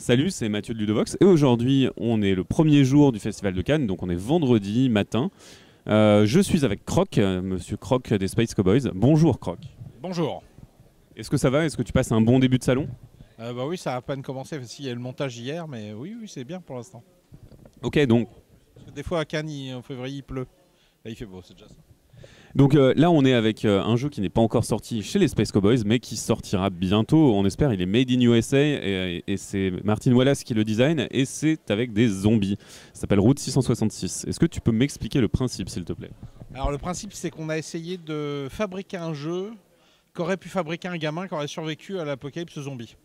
Salut, c'est Mathieu de Ludovox et aujourd'hui on est le premier jour du Festival de Cannes, donc on est vendredi matin. Je suis avec Croc, monsieur Croc des Space Cowboys. Bonjour Croc. Bonjour. Est-ce que ça va? Est-ce que tu passes un bon début de salon? Bah oui, ça a à peine commencé, parce qu'il y a eu le montage hier, mais oui, oui, c'est bien pour l'instant. Ok, donc, Parce que des fois à Cannes, en février, il pleut. Là, il fait beau, c'est déjà ça. là on est avec un jeu qui n'est pas encore sorti chez les Space Cowboys, mais qui sortira bientôt, on espère. Il est made in USA et c'est Martin Wallace qui le design et c'est avec des zombies. Ça s'appelle Route 666. Est-ce que tu peux m'expliquer le principe s'il te plaît? Alors le principe, c'est qu'on a essayé de fabriquer un jeu qu'aurait pu fabriquer un gamin qui aurait survécu à l'apocalypse zombie.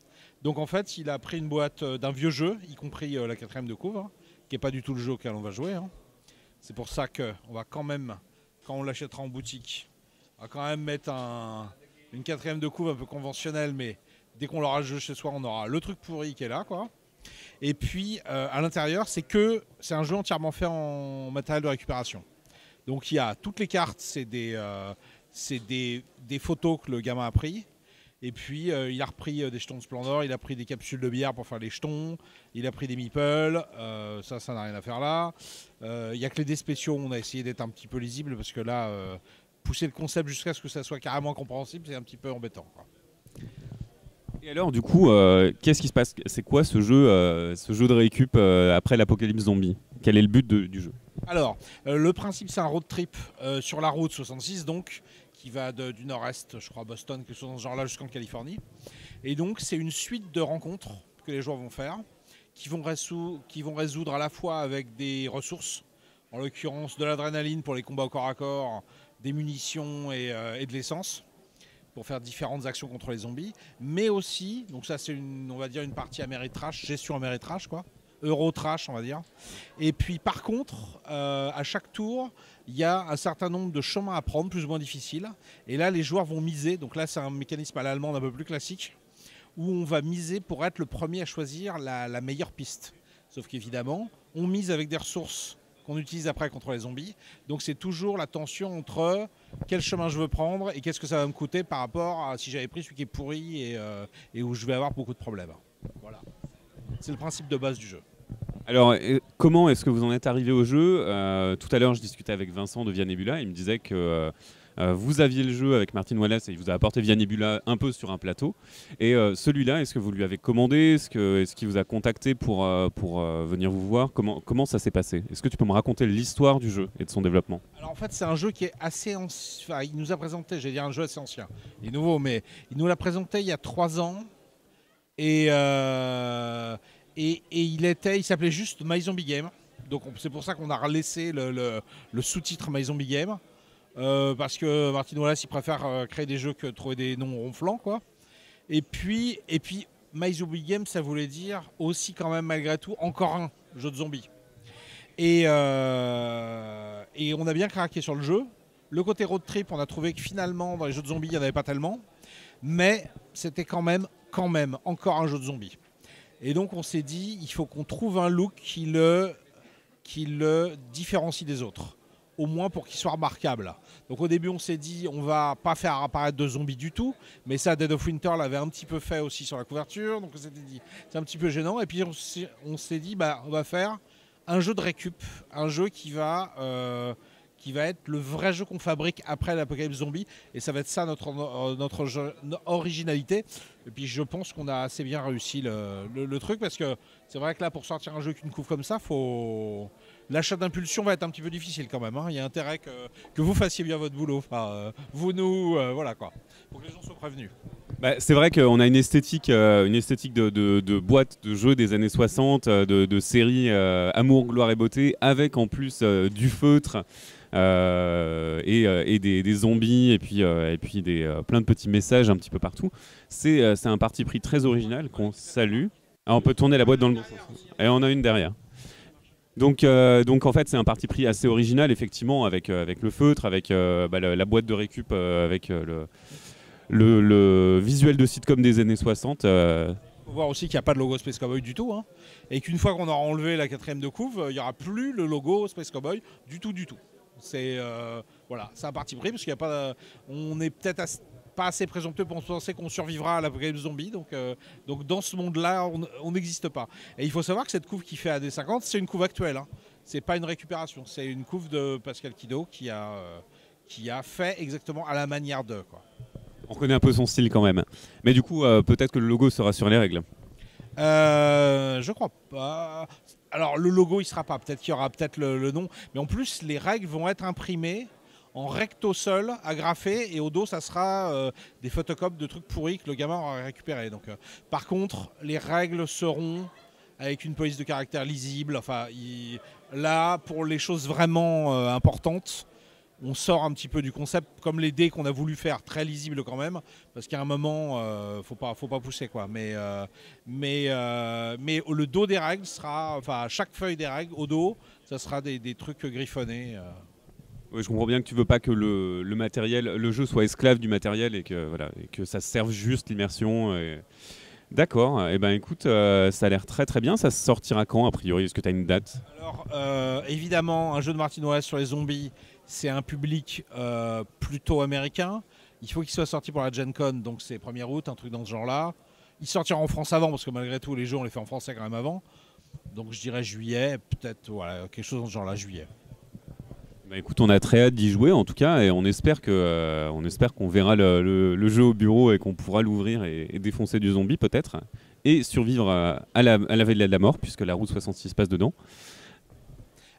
Donc en fait, il a pris une boîte d'un vieux jeu, y compris la quatrième de couve, hein, qui n'est pas du tout le jeu auquel on va jouer, hein. C'est pour ça qu'on va quand même, quand on l'achètera en boutique, on va quand même mettre une quatrième de couve un peu conventionnelle, mais dès qu'on aura le jeu chez soi, on aura le truc pourri qui est là, quoi. Et puis à l'intérieur, c'est un jeu entièrement fait en matériel de récupération. Donc il y a toutes les cartes, c'est des photos que le gamin a pris. Et puis il a repris des jetons de Splendor, il a pris des capsules de bière pour faire les jetons, il a pris des meeples, ça n'a rien à faire là. Il n'y a que les dés spéciaux, on a essayé d'être un petit peu lisible parce que là, pousser le concept jusqu'à ce que ça soit carrément compréhensible, c'est un petit peu embêtant, quoi. Et alors du coup, qu'est-ce qui se passe? C'est quoi ce jeu de récup après l'apocalypse zombie? Quel est le but du jeu? Alors, le principe, c'est un road trip sur la route 66, donc, qui va du nord-est, je crois, à Boston, quelque chose dans ce genre-là, jusqu'en Californie. Et donc, c'est une suite de rencontres que les joueurs vont faire, qui vont résoudre à la fois avec des ressources, en l'occurrence de l'adrénaline pour les combats au corps à corps, des munitions et de l'essence, pour faire différentes actions contre les zombies, mais aussi, donc ça c'est on va dire une partie Ameritrash, gestion Ameritrash, quoi. Eurotrash, on va dire. Et puis par contre, à chaque tour, il y a un certain nombre de chemins à prendre, plus ou moins difficiles. Et là, les joueurs vont miser. Donc là, c'est un mécanisme à l'allemande un peu plus classique, où on va miser pour être le premier à choisir la meilleure piste. Sauf qu'évidemment, on mise avec des ressources qu'on utilise après contre les zombies. Donc c'est toujours la tension entre quel chemin je veux prendre et qu'est-ce que ça va me coûter par rapport à si j'avais pris celui qui est pourri et où je vais avoir beaucoup de problèmes. Voilà. C'est le principe de base du jeu. Alors, comment est-ce que vous en êtes arrivé au jeu? Tout à l'heure, je discutais avec Vincent de Via Nebula. Il me disait que vous aviez le jeu avec Martin Wallace et il vous a apporté Via Nebula un peu sur un plateau. Et celui-là, est-ce que vous lui avez commandé? Est-ce qu'il vous a contacté pour venir vous voir? Comment ça s'est passé? Est-ce que tu peux me raconter l'histoire du jeu et de son développement? Alors en fait, c'est un jeu qui est assez ancien. Enfin, il nous a présenté, j'allais dire un jeu assez ancien. Il est nouveau, mais il nous l'a présenté il y a 3 ans. Et, il s'appelait juste My Zombie Game. Donc c'est pour ça qu'on a relaissé le sous-titre My Zombie Game. Parce que Martin Wallace, il préfère créer des jeux que trouver des noms ronflants, quoi. Et puis My Zombie Game, ça voulait dire aussi quand même malgré tout encore un jeu de zombies. Et on a bien craqué sur le jeu. Le côté road trip, on a trouvé que finalement dans les jeux de zombies, il n'y en avait pas tellement. Mais c'était quand même encore un jeu de zombies. Et donc on s'est dit, il faut qu'on trouve un look qui le différencie des autres. Au moins pour qu'il soit remarquable. Donc au début on s'est dit, on va pas faire apparaître de zombies du tout. Mais ça, Dead of Winter l'avait un petit peu fait aussi sur la couverture. Donc on s'était dit, c'est un petit peu gênant. Et puis on s'est dit, bah, on va faire un jeu de récup. Un jeu qui va être le vrai jeu qu'on fabrique après l'apocalypse zombie. Et ça va être ça notre originalité. Et puis je pense qu'on a assez bien réussi le truc, parce que c'est vrai que là, pour sortir un jeu qu'une couve comme ça, l'achat d'impulsion va être un petit peu difficile quand même, hein. Il y a intérêt que vous fassiez bien votre boulot. Enfin, vous, nous, voilà quoi. Pour que les gens soient prévenus. Bah, c'est vrai qu'on a une esthétique de boîte de jeux des années 60, de série Amour, gloire et beauté, avec en plus du feutre et des zombies et puis plein de petits messages un petit peu partout. C'est un parti pris très original qu'on salue. Ah, on peut tourner la boîte dans le bon sens. Et on a une derrière. Donc en fait, c'est un parti pris assez original, effectivement, avec le feutre, avec la boîte de récup, avec le visuel de sitcom des années 60. Il faut voir aussi qu'il n'y a pas de logo Space Cowboy du tout, hein. Et qu'une fois qu'on aura enlevé la quatrième de couve, il n'y aura plus le logo Space Cowboy du tout, du tout. C'est voilà, c'est un parti pris parce qu'il y a pas. On est peut-être pas assez présomptueux pour penser qu'on survivra à l'apocalypse zombie. Donc dans ce monde-là, on n'existe pas. Et il faut savoir que cette couve qui fait AD50, c'est une couve actuelle. Hein. C'est pas une récupération. C'est une couve de Pascal Quido qui a fait exactement à la manière de. Quoi. On connaît un peu son style quand même. Mais du coup, peut-être que le logo sera sur les règles. Je crois pas. Alors le logo il sera pas, peut-être qu'il y aura peut-être le nom, mais en plus les règles vont être imprimées en recto sol, agrafées, et au dos ça sera des photocopies de trucs pourris que le gamin aura récupéré. Donc, par contre les règles seront avec une police de caractère lisible. Enfin, là pour les choses vraiment importantes. On sort un petit peu du concept, comme les dés qu'on a voulu faire, très lisibles quand même, parce qu'à un moment, faut pas pousser quoi. Mais le dos des règles sera, enfin chaque feuille des règles au dos, ça sera des trucs griffonnés. Oui, je comprends bien que tu veux pas que le matériel, le jeu soit esclave du matériel et que voilà, et que ça serve juste l'immersion. D'accord. Et ben écoute, ça a l'air très très bien. Ça sortira quand a priori? Est-ce que tu as une date? Alors évidemment, un jeu de Martin Wallace sur les zombies. C'est un public plutôt américain. Il faut qu'il soit sorti pour la Gen Con, donc c'est 1er août, un truc dans ce genre-là. Il sortira en France avant, parce que malgré tout, les jeux, on les fait en français quand même avant. Donc je dirais juillet, peut-être voilà, quelque chose dans ce genre-là, juillet. Bah écoute, on a très hâte d'y jouer en tout cas, et on espère qu'on verra le jeu au bureau et qu'on pourra l'ouvrir et défoncer du zombie peut-être, et survivre à la vallée de la mort, puisque la route 66 passe dedans.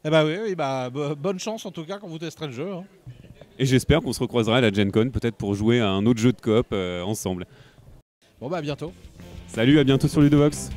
Eh bah oui, bonne chance en tout cas quand vous testerez le jeu. Hein. Et j'espère qu'on se recroisera à la Gen Con, peut-être pour jouer à un autre jeu de coop ensemble. Bon bah à bientôt. Salut, à bientôt sur Ludovox.